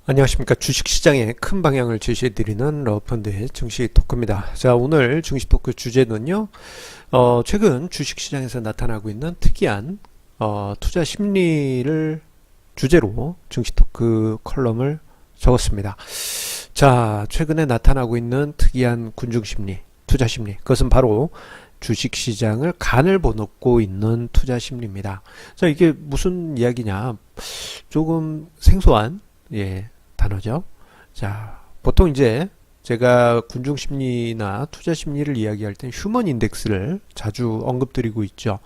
안녕하십니까. 주식시장의 큰 방향을 제시해드리는 러펀드의 증시 토크입니다. 자, 오늘 증시 토크 주제는요, 최근 주식시장에서 나타나고 있는 특이한 투자 심리를 주제로 증시 토크 컬럼을 적었습니다. 자, 최근에 나타나고 있는 특이한 군중심리, 투자심리, 그것은 바로 주식시장을 간을 보놓고 있는 투자심리입니다. 자, 이게 무슨 이야기냐? 조금 생소한 단어죠. 자, 보통 이제 제가 군중심리나 투자심리를 이야기할 땐 휴먼 인덱스를 자주 언급드리고 있죠.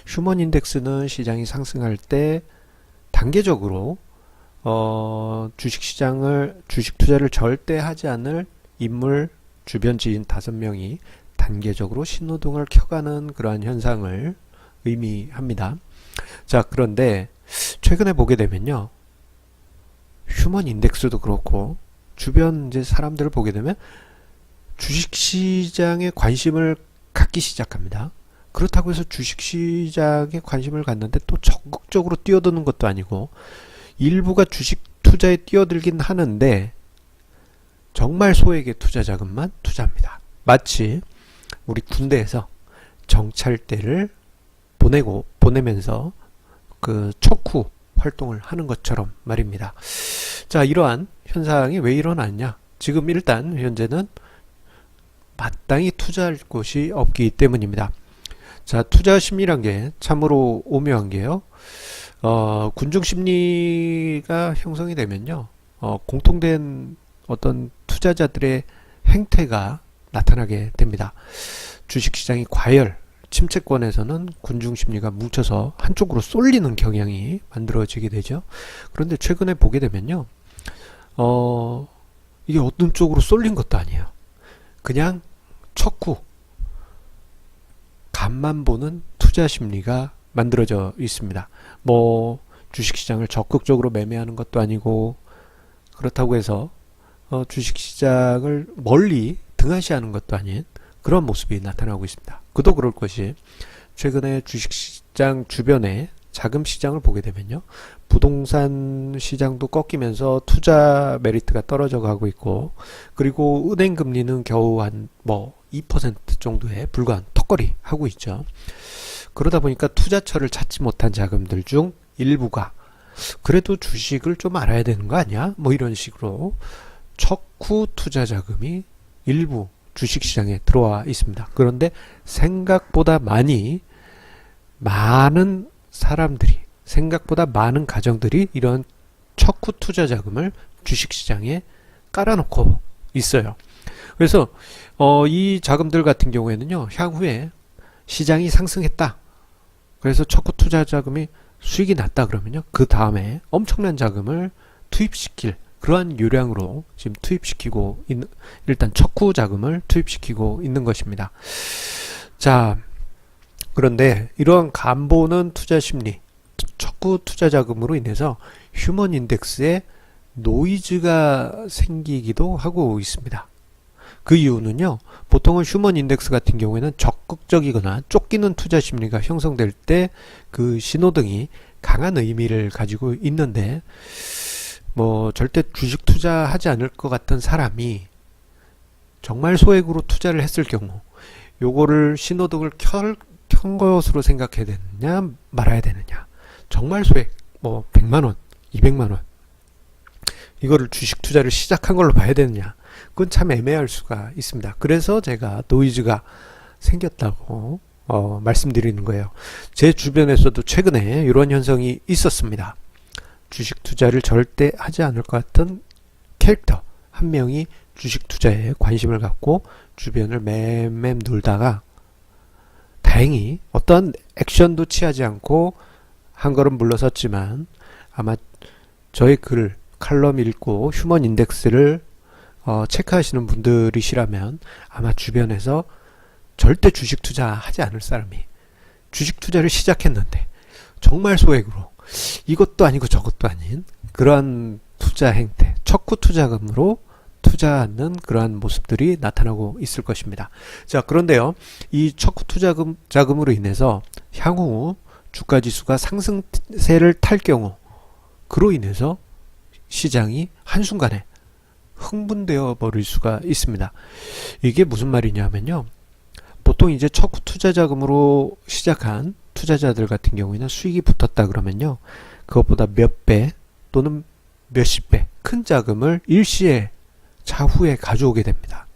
휴먼 인덱스는 시장이 상승할 때 단계적으로 주식 투자를 절대 하지 않을 인물 주변 지인 5명이 단계적으로 신호등을 켜가는 그러한 현상을 의미합니다. 자, 그런데 최근에 보게 되면요, 휴먼 인덱스도 그렇고 주변 이제 사람들을 보게 되면 주식시장에 관심을 갖기 시작합니다. 그렇다고 해서 주식시장에 관심을 갖는데 또 적극적으로 뛰어드는 것도 아니고 일부가 주식 투자에 뛰어들긴 하는데 정말 소액의 투자 자금만 투자합니다. 마치 우리 군대에서 정찰대를 보내면서 그 척후 활동을 하는 것처럼 말입니다. 자, 이러한 현상이 왜 일어났냐? 지금 일단 현재는 마땅히 투자할 곳이 없기 때문입니다. 자, 투자 심리란 게 참으로 오묘한 게요. 군중 심리가 형성이 되면요, 공통된 어떤 투자자들의 행태가 나타나게 됩니다. 주식시장이 과열, 침체권에서는 군중심리가 뭉쳐서 한쪽으로 쏠리는 경향이 만들어지게 되죠. 그런데 최근에 보게 되면요, 이게 어떤 쪽으로 쏠린 것도 아니에요. 그냥 척후, 간만 보는 투자심리가 만들어져 있습니다. 뭐 주식시장을 적극적으로 매매하는 것도 아니고, 그렇다고 해서 주식시장을 멀리 등한시하는 것도 아닌 그런 모습이 나타나고 있습니다. 그도 그럴 것이 최근에 주식시장 주변에 자금시장을 보게 되면요, 부동산 시장도 꺾이면서 투자 메리트가 떨어져 가고 있고, 그리고 은행 금리는 겨우 한 2% 정도에 불과한 턱걸이 하고 있죠. 그러다 보니까 투자처를 찾지 못한 자금들 중 일부가 그래도 주식을 좀 알아야 되는 거 아니야? 이런 식으로 척후 투자 자금이 일부 주식시장에 들어와 있습니다. 그런데 생각보다 많은 사람들이, 생각보다 많은 가정들이 이런 척후 투자 자금을 주식시장에 깔아놓고 있어요. 그래서 이 자금들 같은 경우에는요, 향후에 시장이 상승했다, 그래서 척후 투자 자금이 수익이 났다 그러면요, 그 다음에 엄청난 자금을 투입시킬 그러한 요량으로 지금 투입시키고 있는, 일단 척후 자금을 투입시키고 있는 것입니다. 자, 그런데 이러한 간보는 투자 심리, 척후 투자 자금으로 인해서 휴먼 인덱스에 노이즈가 생기기도 하고 있습니다. 그 이유는요, 보통은 휴먼 인덱스 같은 경우에는 적극적이거나 쫓기는 투자 심리가 형성될 때 그 신호등이 강한 의미를 가지고 있는데, 절대 주식 투자하지 않을 것 같은 사람이 정말 소액으로 투자를 했을 경우 요거를 신호등을 켠 것으로 생각해야 되느냐 말아야 되느냐, 정말 소액 100만원 200만원 이거를 주식 투자를 시작한 걸로 봐야 되느냐, 그건 참 애매할 수가 있습니다. 그래서 제가 노이즈가 생겼다고 말씀드리는 거예요. 제 주변에서도 최근에 이런 현상이 있었습니다. 주식 투자를 절대 하지 않을 것 같은 캐릭터 한 명이 주식 투자에 관심을 갖고 주변을 맴맴 돌다가 다행히 어떤 액션도 취하지 않고 한 걸음 물러섰지만, 아마 저의 글, 칼럼 읽고 휴먼 인덱스를 체크하시는 분들이시라면 아마 주변에서 절대 주식 투자하지 않을 사람이 주식 투자를 시작했는데 정말 소액으로 이것도 아니고 저것도 아닌 그러한 투자 행태, 척후 투자금으로 투자하는 그러한 모습들이 나타나고 있을 것입니다. 자, 그런데요, 이 척후 투자금으로 인해서 향후 주가지수가 상승세를 탈 경우, 그로 인해서 시장이 한순간에 흥분되어 버릴 수가 있습니다. 이게 무슨 말이냐면요. 보통 이제 첫 투자 자금으로 시작한 투자자들 같은 경우에는 수익이 붙었다 그러면요. 그것보다 몇 배 또는 몇십 배 큰 자금을 일시에 차후에 가져오게 됩니다.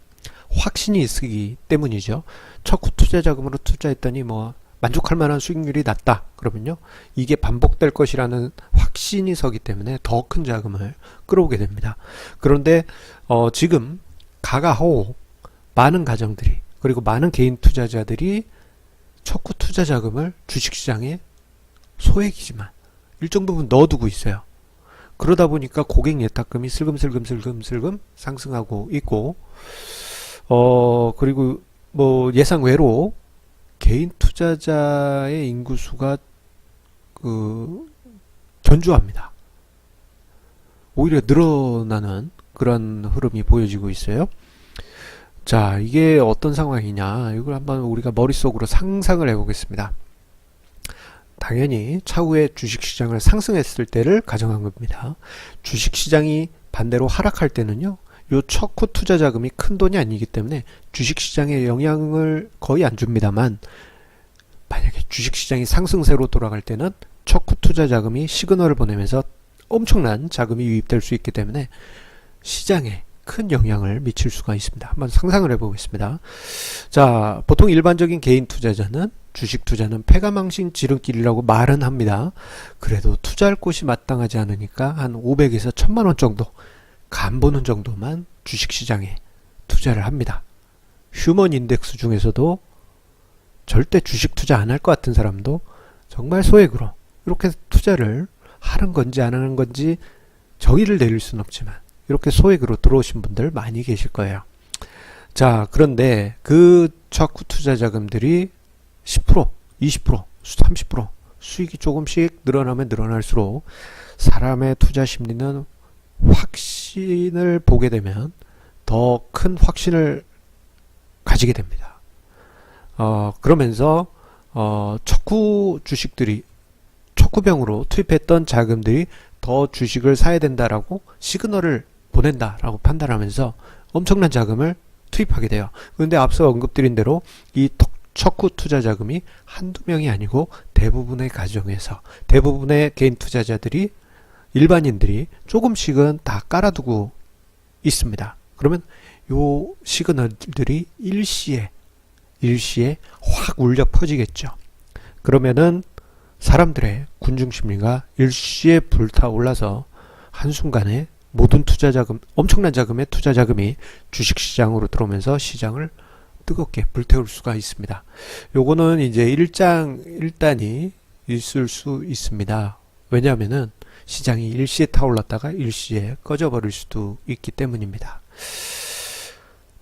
확신이 있기 때문이죠. 첫 투자 자금으로 투자했더니 뭐 만족할 만한 수익률이 낮다 그러면요. 이게 반복될 것이라는 확신이 서기 때문에 더 큰 자금을 끌어오게 됩니다. 그런데 지금 가가호 많은 가정들이 그리고 많은 개인 투자자들이 첫구 투자 자금을 주식시장에 소액이지만 일정 부분 넣어두고 있어요. 그러다 보니까 고객 예탁금이 슬금슬금 상승하고 있고 그리고 뭐 예상외로 개인 투자자의 인구수가 견조합니다. 오히려 늘어나는 그런 흐름이 보여지고 있어요. 자, 이게 어떤 상황이냐, 이걸 한번 우리가 머릿속으로 상상을 해보겠습니다. 당연히 차후에 주식시장을 상승했을 때를 가정한 겁니다. 주식시장이 반대로 하락할 때는요, 요 첫구 투자 자금이 큰 돈이 아니기 때문에 주식시장에 영향을 거의 안 줍니다만, 만약에 주식시장이 상승세로 돌아갈 때는 첫구 투자 자금이 시그널을 보내면서 엄청난 자금이 유입될 수 있기 때문에 시장에 큰 영향을 미칠 수가 있습니다. 한번 상상을 해보겠습니다. 자, 보통 일반적인 개인 투자자는 주식 투자는 패가망신 지름길이라고 말은 합니다. 그래도 투자할 곳이 마땅하지 않으니까 한 500에서 1000만 원 정도 간 보는 정도만 주식시장에 투자를 합니다. 휴먼 인덱스 중에서도 절대 주식 투자 안 할 것 같은 사람도 정말 소액으로 이렇게 투자를 하는 건지 안 하는 건지 정의를 내릴 수는 없지만 이렇게 소액으로 들어오신 분들 많이 계실 거예요. 자, 그런데 그 첫구 투자 자금들이 10%, 20%, 30% 수익이 조금씩 늘어나면 늘어날수록 사람의 투자 심리는 확신을 보게 되면 더 큰 확신을 가지게 됩니다. 그러면서 척구 주식들이 척구병으로 투입했던 자금들이 더 주식을 사야 된다라고 시그널을 보낸다라고 판단하면서 엄청난 자금을 투입하게 돼요. 그런데 앞서 언급드린 대로 이 척구 투자 자금이 한두 명이 아니고 대부분의 가정에서 대부분의 개인 투자자들이 일반인들이 조금씩은 다 깔아두고 있습니다. 그러면 요 시그널들이 일시에 확 울려 퍼지겠죠. 그러면은 사람들의 군중심리가 일시에 불타올라서 한순간에 모든 투자자금, 엄청난 자금의 투자자금이 주식시장으로 들어오면서 시장을 뜨겁게 불태울 수가 있습니다. 요거는 이제 일단이 있을 수 있습니다. 왜냐하면은 시장이 일시에 타올랐다가 일시에 꺼져버릴 수도 있기 때문입니다.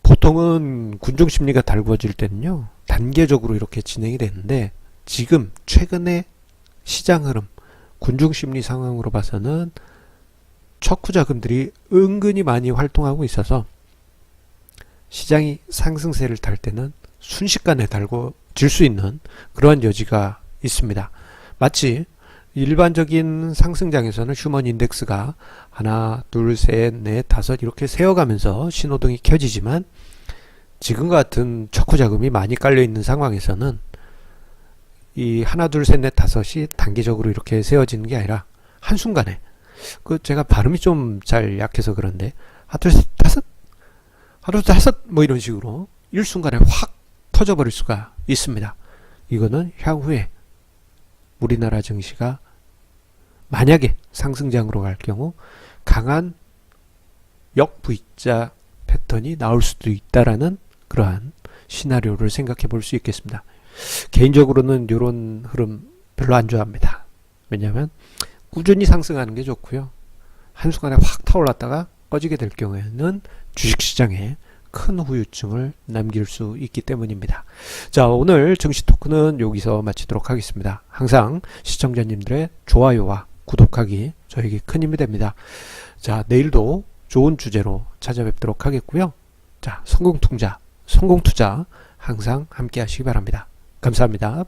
보통은 군중심리가 달구어질 때는요, 단계적으로 이렇게 진행이 되는데 지금 최근에 시장 흐름, 군중심리 상황으로 봐서는 척후 자금들이 은근히 많이 활동하고 있어서 시장이 상승세를 탈 때는 순식간에 달궈질 수 있는 그러한 여지가 있습니다. 마치 일반적인 상승장에서는 휴먼 인덱스가 하나, 둘, 셋, 넷, 다섯 이렇게 세어가면서 신호등이 켜지지만 지금 같은 척후 자금이 많이 깔려 있는 상황에서는 이 하나, 둘, 셋, 넷, 다섯이 단계적으로 이렇게 세워지는 게 아니라 한순간에, 제가 발음이 좀 잘 약해서 그런데 하나, 둘, 셋, 다섯, 하나, 둘, 다섯 뭐 이런 식으로 일순간에 확 터져버릴 수가 있습니다. 이거는 향후에 우리나라 증시가 만약에 상승장으로 갈 경우 강한 역V자 패턴이 나올 수도 있다라는 그러한 시나리오를 생각해 볼 수 있겠습니다. 개인적으로는 이런 흐름 별로 안 좋아합니다. 왜냐하면 꾸준히 상승하는 게 좋고요. 한순간에 확 타올랐다가 꺼지게 될 경우에는 주식시장에 큰 후유증을 남길 수 있기 때문입니다. 자, 오늘 증시 토크는 여기서 마치도록 하겠습니다. 항상 시청자님들의 좋아요와 구독하기 저에게 큰 힘이 됩니다. 자, 내일도 좋은 주제로 찾아뵙도록 하겠고요. 자, 성공투자 항상 함께 하시기 바랍니다. 감사합니다.